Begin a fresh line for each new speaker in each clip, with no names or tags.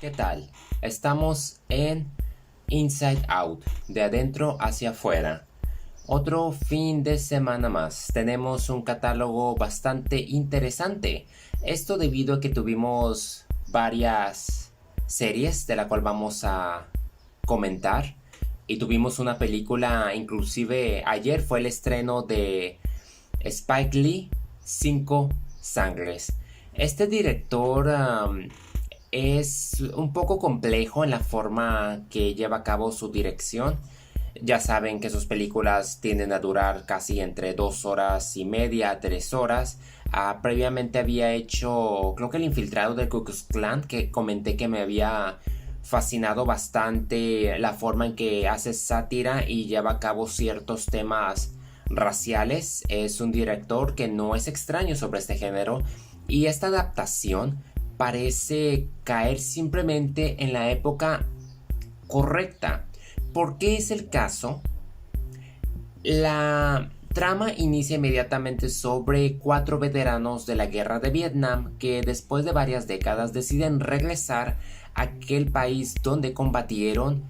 ¿Qué tal? Estamos en Inside Out, de adentro hacia afuera. Otro fin de semana más. Tenemos un catálogo bastante interesante. Esto debido a que tuvimos varias series de la cual vamos a comentar. Y tuvimos una película, inclusive ayer fue el estreno de Spike Lee, Cinco Sangres. Este director es un poco complejo en la forma que lleva a cabo su dirección. Ya saben que sus películas tienden a durar casi entre 2 horas y media a 3 horas. Previamente había hecho, creo que El Infiltrado del Ku Klux Klan, que comenté que me había fascinado bastante la forma en que hace sátira y lleva a cabo ciertos temas raciales. Es un director que no es extraño sobre este género y esta adaptación parece caer simplemente en la época correcta. ¿Por qué es el caso? La trama inicia inmediatamente sobre 4 veteranos de la guerra de Vietnam que después de varias décadas deciden regresar a aquel país donde combatieron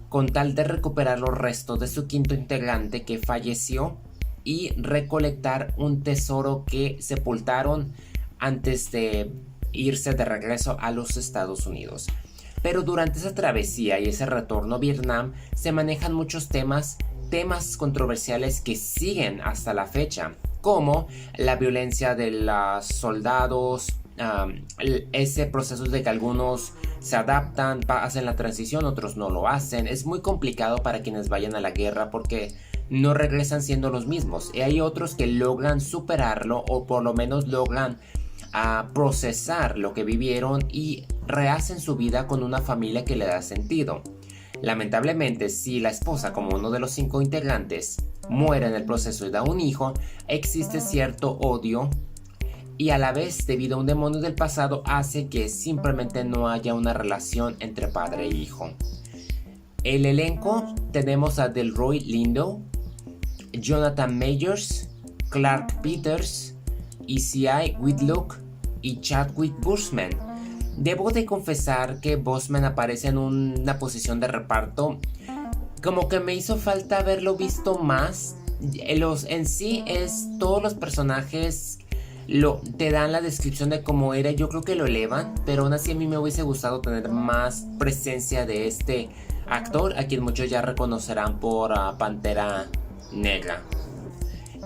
con tal de recuperar los restos de su quinto integrante que falleció y recolectar un tesoro que sepultaron antes de irse de regreso a los Estados Unidos. Pero durante esa travesía y ese retorno a Vietnam se manejan muchos temas controversiales que siguen hasta la fecha, como la violencia de los soldados, ese proceso de que algunos se adaptan, hacen la transición, otros no lo hacen. Es muy complicado para quienes vayan a la guerra porque no regresan siendo los mismos. Y hay otros que logran superarlo o por lo menos logran procesar lo que vivieron y rehacen su vida con una familia que le da sentido. Lamentablemente, si la esposa, como uno de los 5 integrantes, muere en el proceso y da un hijo, existe cierto odio y a la vez, debido a un demonio del pasado, hace que simplemente no haya una relación entre padre e hijo. El elenco tenemos a Delroy Lindo, Jonathan Majors, Clark Peters, Isaiah Whitlock y Chadwick Boseman. Debo de confesar que Boseman aparece en una posición de reparto como que me hizo falta haberlo visto más. En sí es todos los personajes te dan la descripción de cómo era. Yo creo que lo elevan, pero aún así a mí me hubiese gustado tener más presencia de este actor, a quien muchos ya reconocerán por Pantera Negra.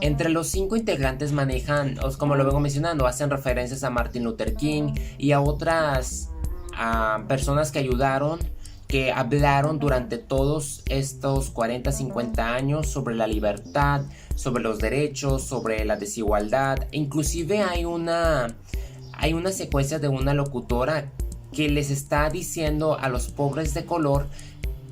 Entre los 5 integrantes manejan, como lo vengo mencionando, hacen referencias a Martin Luther King y a otras personas que ayudaron, que hablaron durante todos estos 40-50 años sobre la libertad, sobre los derechos, sobre la desigualdad. Inclusive hay una secuencia de una locutora que les está diciendo a los pobres de color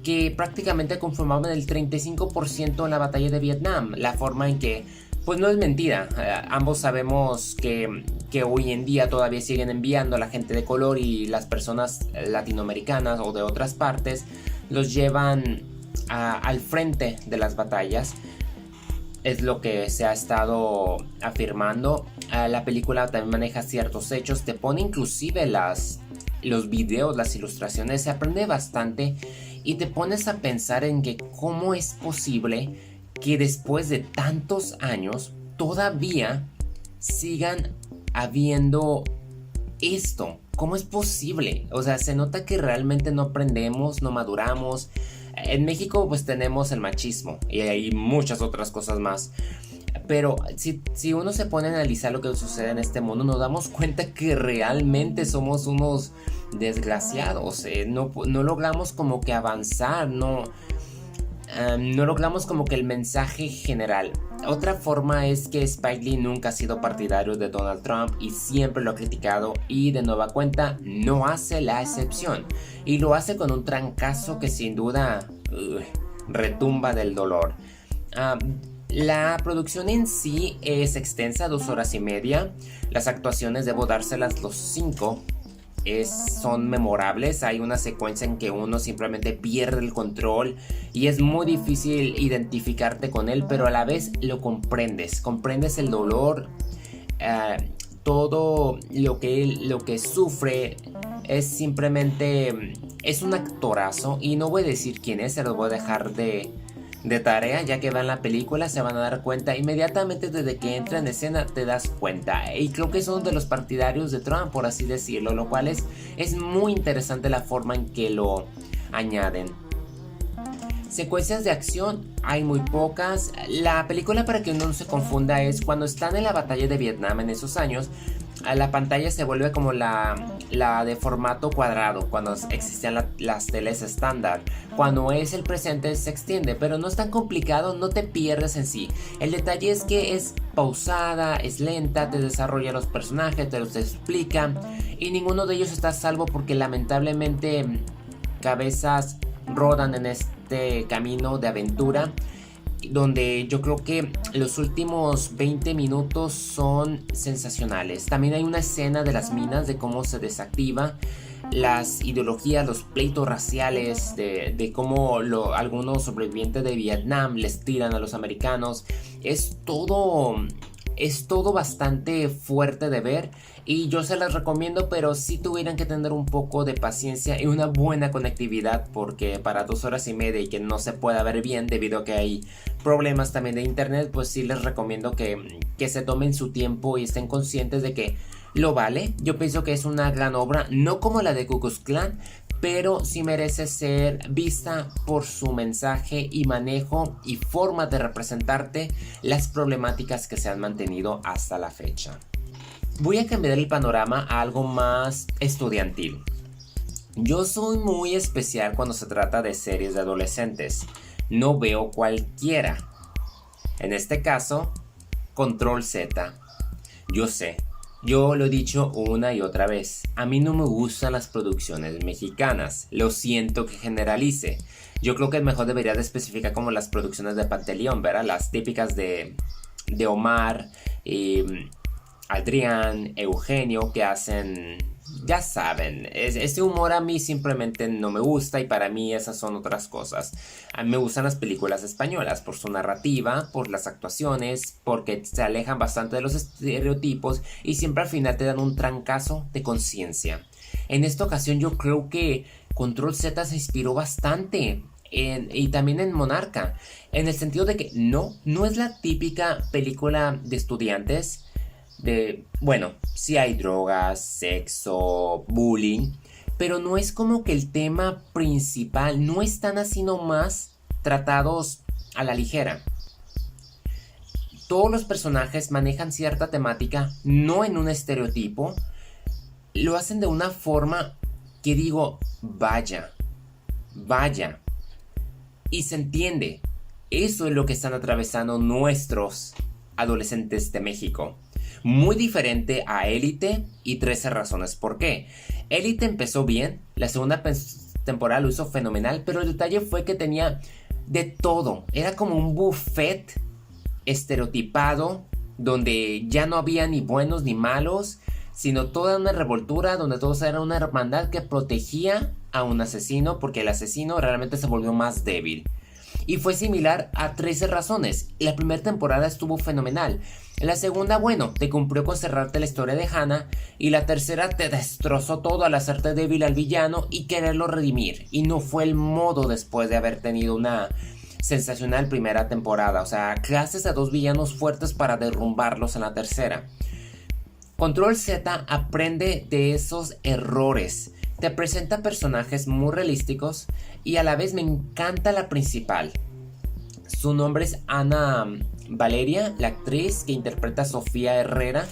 que prácticamente conformaban el 35% en la batalla de Vietnam. La forma en que, pues no es mentira, ambos sabemos que hoy en día todavía siguen enviando a la gente de color y las personas latinoamericanas o de otras partes los llevan al frente de las batallas. Es lo que se ha estado afirmando. La película también maneja ciertos hechos, te pone inclusive los videos, las ilustraciones, se aprende bastante y te pones a pensar en que cómo es posible que después de tantos años todavía sigan habiendo esto. ¿Cómo es posible? O sea, se nota que realmente no aprendemos, no maduramos. En México pues tenemos el machismo y hay muchas otras cosas más. Pero si uno se pone a analizar lo que sucede en este mundo, nos damos cuenta que realmente somos unos desgraciados. No logramos como que avanzar, no logramos como que el mensaje general. Otra forma es que Spike Lee nunca ha sido partidario de Donald Trump y siempre lo ha criticado, y de nueva cuenta no hace la excepción y lo hace con un trancazo que sin duda retumba del dolor. La producción en sí es extensa, 2 horas y media. Las actuaciones debo dárselas los 5. Son memorables. Hay una secuencia en que uno simplemente pierde el control y es muy difícil identificarte con él, pero a la vez lo comprendes el dolor, todo lo que sufre, es simplemente, es un actorazo y no voy a decir quién es, se los voy a dejar de tarea, ya que vean la película se van a dar cuenta inmediatamente desde que entra en escena te das cuenta, y creo que es uno de los partidarios de Trump, por así decirlo, lo cual es muy interesante la forma en que lo añaden. Secuencias de acción hay muy pocas. La película, para que uno no se confunda, es cuando están en la batalla de Vietnam en esos años. La pantalla se vuelve como la de formato cuadrado cuando existían las teles estándar. Cuando es el presente se extiende, pero no es tan complicado, no te pierdes en sí. El detalle es que es pausada, es lenta, te desarrolla los personajes, te los explica, y ninguno de ellos está a salvo porque lamentablemente cabezas rodan en este camino de aventura, donde yo creo que los últimos 20 minutos son sensacionales. También hay una escena de las minas, de cómo se desactiva, las ideologías, los pleitos raciales, de cómo algunos sobrevivientes de Vietnam les tiran a los americanos. Es todo bastante fuerte de ver y yo se las recomiendo, pero sí tuvieran que tener un poco de paciencia y una buena conectividad, porque para 2 horas y media y que no se pueda ver bien debido a que hay problemas también de internet, pues sí les recomiendo que se tomen su tiempo y estén conscientes de que lo vale. Yo pienso que es una gran obra, no como la de Ku Klux Klan, pero sí merece ser vista por su mensaje y manejo y forma de representarte las problemáticas que se han mantenido hasta la fecha. Voy a cambiar el panorama a algo más estudiantil. Yo soy muy especial cuando se trata de series de adolescentes. No veo cualquiera. En este caso, Control Z. Yo sé, yo lo he dicho una y otra vez, a mí no me gustan las producciones mexicanas, lo siento que generalice. Yo creo que mejor debería de especificar como las producciones de Panteleón, ¿verdad? Las típicas de Omar, Adrián, Eugenio, que hacen, ya saben, ese humor a mí simplemente no me gusta, y para mí esas son otras cosas. A mí me gustan las películas españolas por su narrativa, por las actuaciones, porque se alejan bastante de los estereotipos y siempre al final te dan un trancazo de conciencia. En esta ocasión yo creo que Control Z se inspiró bastante y también en Monarca, en el sentido de que no es la típica película de estudiantes. Bueno, sí hay drogas, sexo, bullying, pero no es como que el tema principal, no están así nomás tratados a la ligera. Todos los personajes manejan cierta temática, no en un estereotipo, lo hacen de una forma que digo, vaya, y se entiende. Eso es lo que están atravesando nuestros adolescentes de México. Muy diferente a Élite y 13 razones por qué. Élite empezó bien, la segunda temporada lo hizo fenomenal, pero el detalle fue que tenía de todo. Era como un buffet estereotipado, donde ya no había ni buenos ni malos, sino toda una revoltura, donde todos eran una hermandad que protegía a un asesino, porque el asesino realmente se volvió más débil. Y fue similar a 13 razones. La primera temporada estuvo fenomenal. La segunda, bueno, te cumplió con cerrarte la historia de Hannah. Y la tercera te destrozó todo al hacerte débil al villano y quererlo redimir. Y no fue el modo después de haber tenido una sensacional primera temporada. O sea, clases a 2 villanos fuertes para derrumbarlos en la tercera. Control Z aprende de esos errores. Te presenta personajes muy realísticos y a la vez me encanta la principal. Su nombre es Ana Valeria, la actriz que interpreta a Sofía Herrera,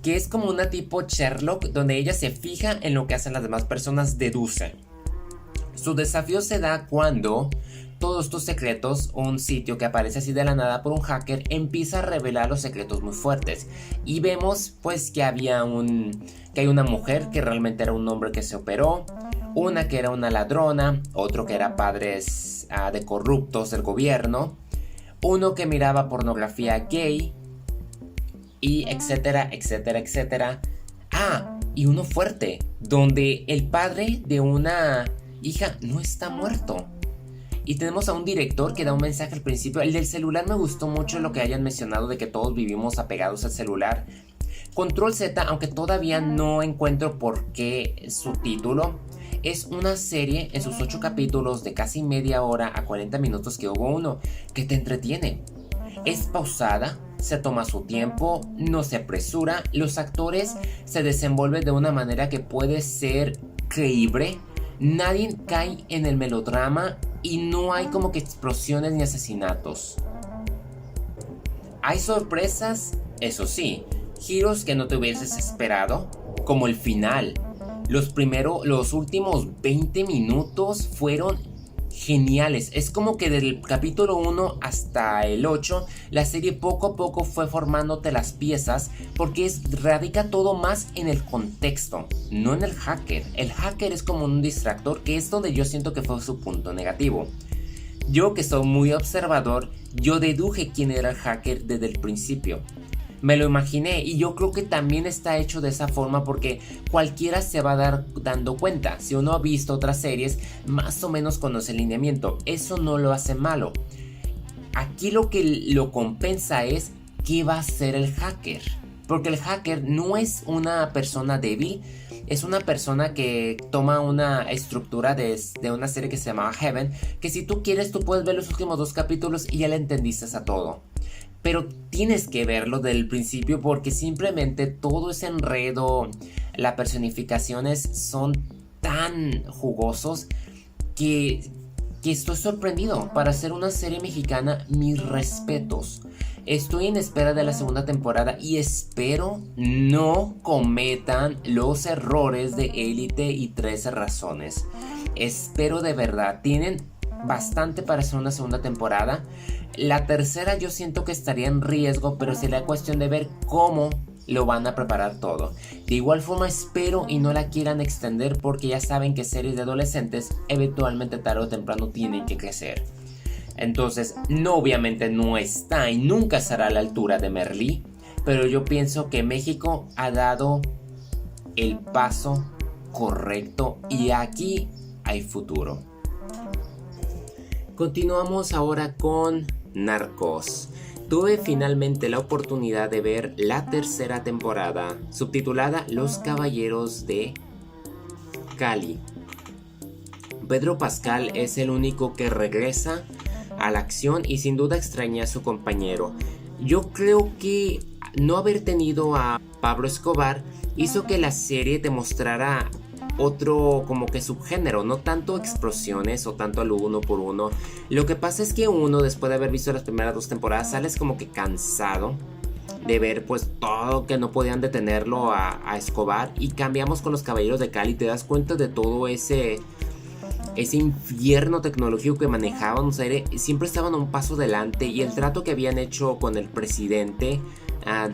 que es como una tipo Sherlock, donde ella se fija en lo que hacen las demás personas, deduce. Su desafío se da cuando todos tus secretos, un sitio que aparece así de la nada por un hacker, empieza a revelar los secretos muy fuertes. Y vemos pues que hay una mujer que realmente era un hombre que se operó, una que era una ladrona, otro que era padres de corruptos del gobierno, uno que miraba pornografía gay, y etcétera, etcétera, etcétera. Y uno fuerte, donde el padre de una hija no está muerto. Y tenemos a un director que da un mensaje al principio. El del celular me gustó mucho lo que hayan mencionado de que todos vivimos apegados al celular. Control Z, aunque todavía no encuentro por qué su título, es una serie en sus 8 capítulos de casi media hora a 40 minutos que hubo uno, que te entretiene. Es pausada, se toma su tiempo, no se apresura, los actores se desenvuelven de una manera que puede ser creíble, nadie cae en el melodrama y no hay como que explosiones ni asesinatos. Hay sorpresas, eso sí, giros que no te hubieses esperado, como el final. Los últimos 20 minutos fueron geniales. Es como que del capítulo 1 hasta el 8, la serie poco a poco fue formándote las piezas, porque radica todo más en el contexto, no en el hacker. El hacker es como un distractor, que es donde yo siento que fue su punto negativo. Yo, que soy muy observador, yo deduje quién era el hacker desde el principio. Me lo imaginé, y yo creo que también está hecho de esa forma porque cualquiera se va dando cuenta. Si uno ha visto otras series, más o menos conoce el lineamiento. Eso no lo hace malo. Aquí lo que lo compensa es qué va a hacer el hacker. Porque el hacker no es una persona débil, es una persona que toma una estructura de una serie que se llamaba Heaven, que si tú quieres tú puedes ver los últimos 2 capítulos y ya le entendiste a todo. Pero tienes que verlo desde el principio porque simplemente todo ese enredo, las personificaciones son tan jugosos que estoy sorprendido. Para hacer una serie mexicana, mis respetos. Estoy en espera de la segunda temporada y espero no cometan los errores de Élite y 13 razones. Espero de verdad, tienen bastante para hacer una segunda temporada. La tercera yo siento que estaría en riesgo, pero sería cuestión de ver cómo lo van a preparar todo. De igual forma espero y no la quieran extender porque ya saben que series de adolescentes eventualmente tarde o temprano tienen que crecer. Entonces, no, obviamente no está y nunca será a la altura de Merlí, pero yo pienso que México ha dado el paso correcto y aquí hay futuro. Continuamos ahora con Narcos. Tuve finalmente la oportunidad de ver la tercera temporada, subtitulada Los Caballeros de Cali. Pedro Pascal es el único que regresa a la acción y sin duda extraña a su compañero. Yo creo que no haber tenido a Pablo Escobar hizo que la serie te mostrara otro como que subgénero, no tanto explosiones o tanto al uno por uno. Lo que pasa es que uno, después de haber visto las primeras 2 temporadas, sales como que cansado de ver pues todo que no podían detenerlo a Escobar, y cambiamos con los Caballeros de Cali, te das cuenta de todo ese infierno tecnológico que manejaban. O sea, siempre estaban a un paso adelante, y el trato que habían hecho con el presidente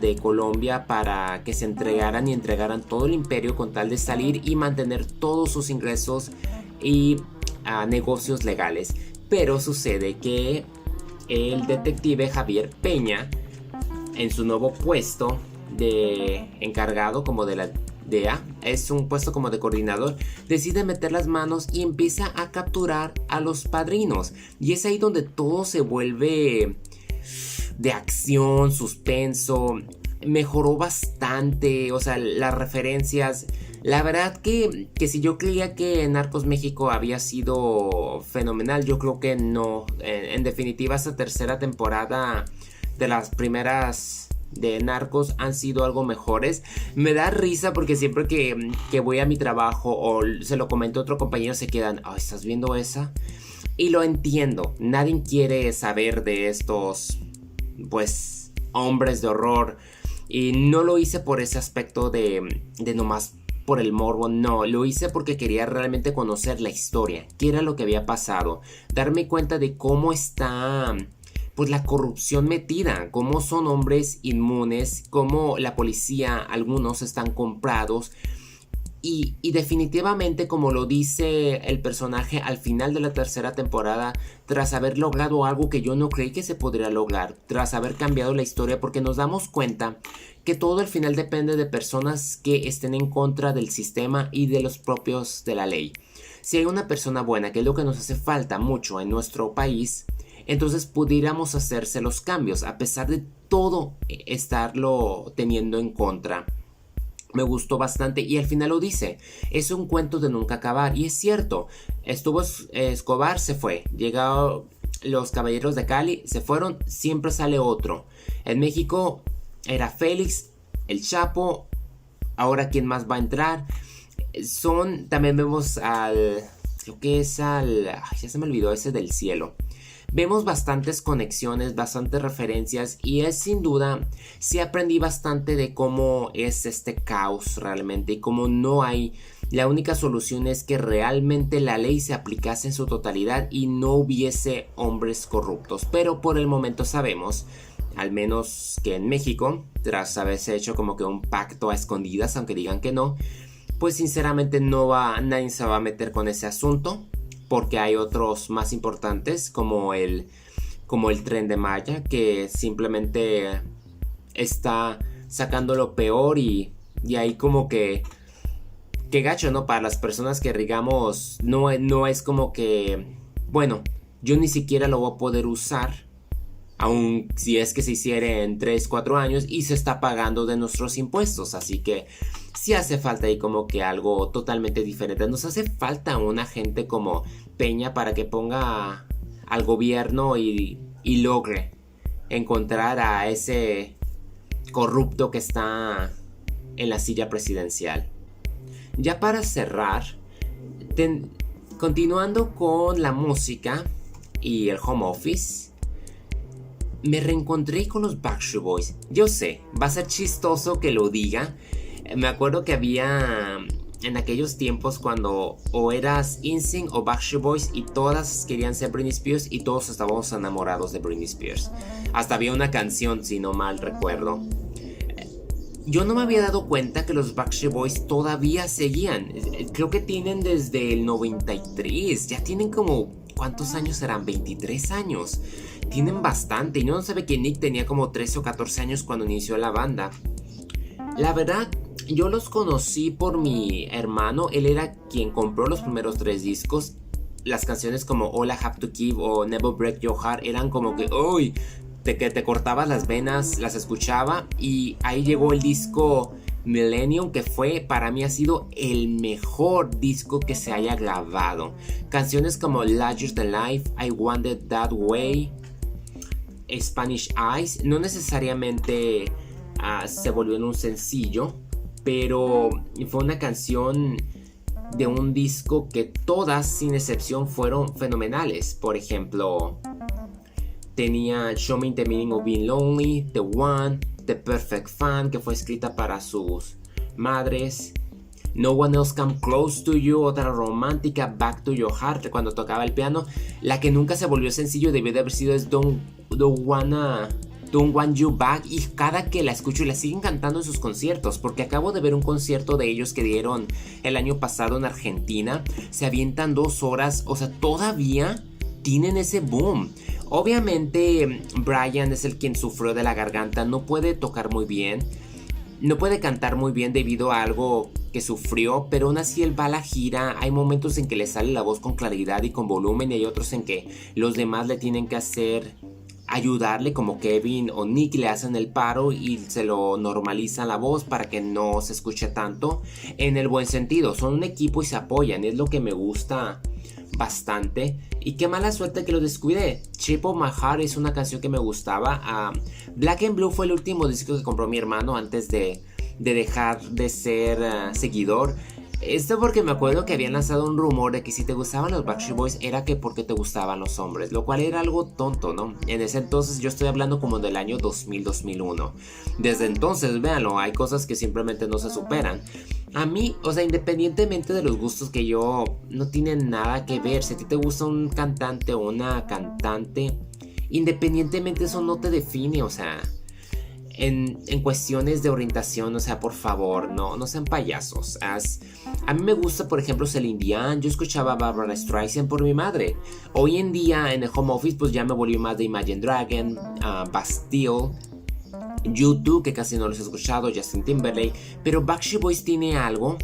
de Colombia para que se entregaran todo el imperio con tal de salir y mantener todos sus ingresos y negocios legales. Pero sucede que el detective Javier Peña, en su nuevo puesto de encargado como de la DEA, es un puesto como de coordinador, decide meter las manos y empieza a capturar a los padrinos, y es ahí donde todo se vuelve de acción, suspenso. Mejoró bastante, o sea, las referencias. La verdad que si yo creía que Narcos México había sido fenomenal, yo creo que no. En definitiva, esta tercera temporada de las primeras de Narcos han sido algo mejores. Me da risa porque siempre que voy a mi trabajo o se lo comento a otro compañero, se quedan, oh, ¿estás viendo esa? Y lo entiendo, nadie quiere saber de estos pues hombres de horror, y no lo hice por ese aspecto de nomás por el morbo. No, lo hice porque quería realmente conocer la historia, qué era lo que había pasado, darme cuenta de cómo está pues la corrupción metida, cómo son hombres inmunes, cómo la policía, algunos están comprados. Y definitivamente, como lo dice el personaje al final de la tercera temporada, tras haber logrado algo que yo no creí que se podría lograr, tras haber cambiado la historia, porque nos damos cuenta que todo al final depende de personas que estén en contra del sistema y de los propios de la ley. Si hay una persona buena, que es lo que nos hace falta mucho en nuestro país, entonces pudiéramos hacerse los cambios, a pesar de todo estarlo teniendo en contra. Me gustó bastante y al final lo dice, es un cuento de nunca acabar y es cierto, estuvo Escobar, se fue, llegaron los Caballeros de Cali, se fueron, siempre sale otro. En México era Félix, el Chapo, ahora quién más va a entrar. También vemos creo que es ya se me olvidó ese del cielo. Vemos bastantes conexiones, bastantes referencias y es sin duda, sí aprendí bastante de cómo es este caos realmente y cómo no hay, la única solución es que realmente la ley se aplicase en su totalidad y no hubiese hombres corruptos. Pero por el momento sabemos, al menos que en México, tras haberse hecho como que un pacto a escondidas, aunque digan que no, pues sinceramente nadie se va a meter con ese asunto. Porque hay otros más importantes como el Tren de Maya que simplemente está sacando lo peor y ahí como que gacho, ¿no? Para las personas que digamos no es como que bueno, yo ni siquiera lo voy a poder usar aun si es que se hiciera en 3-4 años y se está pagando de nuestros impuestos, así que sí hace falta ahí como que algo totalmente diferente. Nos hace falta una gente como Peña para que ponga al gobierno y logre encontrar a ese corrupto que está en la silla presidencial. Ya para cerrar, continuando con la música y el home office, me reencontré con los Backstreet Boys. Yo sé, va a ser chistoso que lo diga. Me acuerdo que había en aquellos tiempos cuando o eras NSYNC o Backstreet Boys y todas querían ser Britney Spears y todos estábamos enamorados de Britney Spears. Hasta había una canción, si no mal recuerdo. Yo no me había dado cuenta que los Backstreet Boys todavía seguían. Creo que tienen desde el 93. Ya tienen como... ¿Cuántos años serán? 23 años. Tienen bastante. Y no sabe que Nick tenía como 13 o 14 años cuando inició la banda. La verdad, yo los conocí por mi hermano. Él era quien compró los primeros 3 discos. Las canciones como All I Have to Give o Never Break Your Heart eran como que... ¡Uy! Que te cortabas las venas, las escuchaba. Y ahí llegó el disco Millennium, que para mí ha sido el mejor disco que se haya grabado. Canciones como Larger Than Life, I Want It That Way, Spanish Eyes, no necesariamente se volvió en un sencillo, pero fue una canción de un disco que todas sin excepción fueron fenomenales. Por ejemplo, tenía Show Me the Meaning of Being Lonely, The One, The Perfect Fan, que fue escrita para sus madres, No One Else Come Close to You, otra romántica, Back to Your Heart, cuando tocaba el piano. La que nunca se volvió sencillo debió de haber sido es Don't Want You Back, y cada que la escucho la siguen cantando en sus conciertos, porque acabo de ver un concierto de ellos que dieron el año pasado en Argentina. Se avientan 2 horas, o sea, todavía tienen ese boom. Obviamente Brian es el quien sufrió de la garganta, no puede tocar muy bien, no puede cantar muy bien debido a algo que sufrió, pero aún así él va a la gira. Hay momentos en que le sale la voz con claridad y con volumen, y hay otros en que los demás le tienen que ayudarle, como Kevin o Nick le hacen el paro y se lo normalizan la voz para que no se escuche tanto, en el buen sentido. Son un equipo y se apoyan, es lo que me gusta bastante. Y qué mala suerte que lo descuidé. Shape of My Heart es una canción que me gustaba. Black and Blue fue el último disco que compró mi hermano antes de dejar de ser seguidor. Esto porque me acuerdo que habían lanzado un rumor de que si te gustaban los Backstreet Boys era que porque te gustaban los hombres, lo cual era algo tonto, ¿no? En ese entonces, yo estoy hablando como del año 2000-2001. Desde entonces, véanlo, hay cosas que simplemente no se superan. A mí, o sea, independientemente de los gustos que yo, no tienen nada que ver. Si a ti te gusta un cantante o una cantante, independientemente eso no te define, o sea... En cuestiones de orientación, o sea, por favor, no sean payasos. A mí me gusta, por ejemplo, Celine Dion. Yo escuchaba a Barbra Streisand por mi madre. Hoy en día, en el home office, pues ya me volví más de Imagine Dragon, Bastille, U2, que casi no los he escuchado, Justin Timberlake. Pero Backstreet Boys tiene algo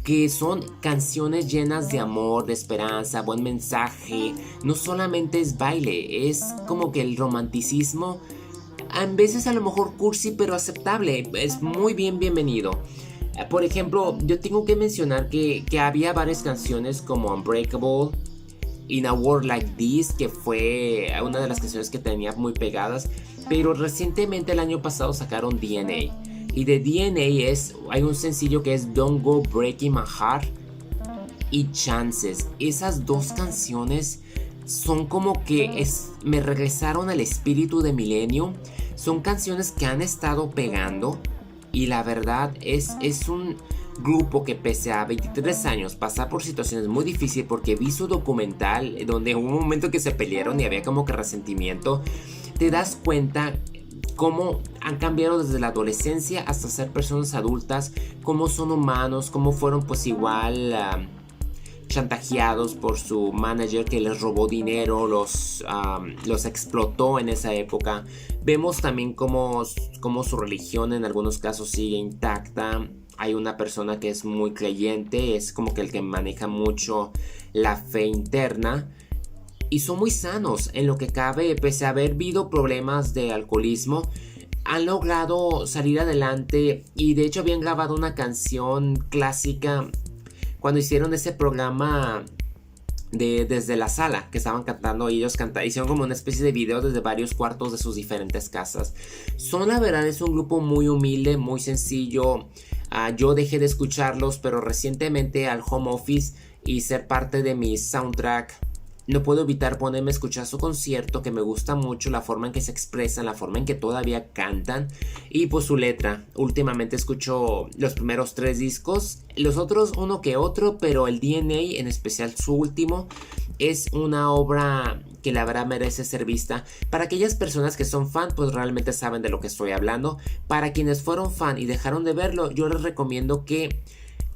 que son canciones llenas de amor, de esperanza, buen mensaje. No solamente es baile, es como que el romanticismo a veces a lo mejor cursi pero aceptable, es muy bienvenido. Por ejemplo, yo tengo que mencionar que había varias canciones como Unbreakable, In a World Like This, que fue una de las canciones que tenía muy pegadas, pero recientemente el año pasado sacaron DNA. Y de DNA hay un sencillo que es Don't Go Breaking My Heart y Chances. Esas dos canciones son como que me regresaron al espíritu de Millennium. Son canciones que han estado pegando y la verdad es un grupo que pese a 23 años pasar por situaciones muy difíciles, porque vi su documental donde hubo un momento que se pelearon y había como que resentimiento, te das cuenta cómo han cambiado desde la adolescencia hasta ser personas adultas, cómo son humanos, cómo fueron pues igual chantajeados por su manager que les robó dinero, los explotó en esa época. Vemos también cómo su religión en algunos casos sigue intacta. Hay una persona que es muy creyente, es como que el que maneja mucho la fe interna. Y son muy sanos en lo que cabe, pese a haber habido problemas de alcoholismo. Han logrado salir adelante y de hecho habían grabado una canción clásica cuando hicieron ese programa desde la sala que estaban cantando. Ellos hicieron como una especie de video desde varios cuartos de sus diferentes casas. La verdad es un grupo muy humilde, muy sencillo. Yo dejé de escucharlos, pero recientemente al home office y ser parte de mi soundtrack, no puedo evitar ponerme a escuchar su concierto, que me gusta mucho la forma en que se expresan, la forma en que todavía cantan y pues su letra. Últimamente escucho los primeros 3 discos, los otros uno que otro, pero el DNA, en especial su último, es una obra que la verdad merece ser vista. Para aquellas personas que son fan, pues realmente saben de lo que estoy hablando. Para quienes fueron fan y dejaron de verlo, yo les recomiendo que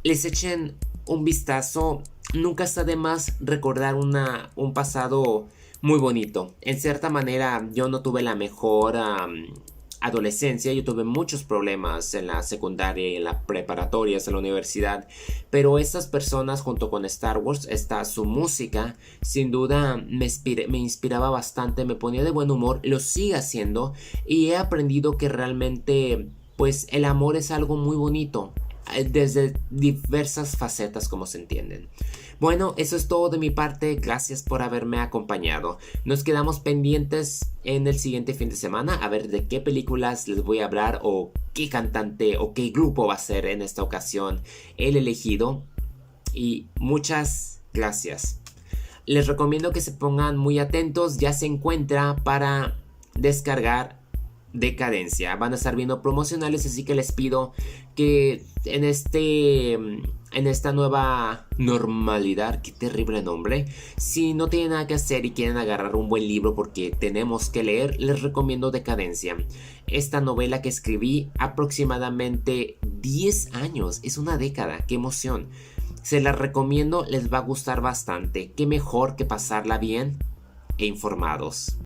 les echen un vistazo. Nunca está de más recordar un pasado muy bonito. En cierta manera, yo no tuve la mejor adolescencia. Yo tuve muchos problemas en la secundaria y en la preparatoria, en la universidad. Pero estas personas, junto con Star Wars, su música, sin duda me inspiraba bastante, me ponía de buen humor, lo sigue haciendo. Y he aprendido que realmente, pues, el amor es algo muy bonito, desde diversas facetas, como se entienden. Bueno, eso es todo de mi parte, gracias por haberme acompañado. Nos quedamos pendientes en el siguiente fin de semana a ver de qué películas les voy a hablar, o qué cantante o qué grupo va a ser en esta ocasión el elegido. Y muchas gracias. Les recomiendo que se pongan muy atentos, ya se encuentra para descargar Decadencia. Van a estar viendo promocionales, así que les pido que en esta nueva normalidad, qué terrible nombre, si no tienen nada que hacer y quieren agarrar un buen libro porque tenemos que leer, les recomiendo Decadencia. Esta novela que escribí aproximadamente 10 años, es una década, qué emoción. Se la recomiendo, les va a gustar bastante. Qué mejor que pasarla bien e informados.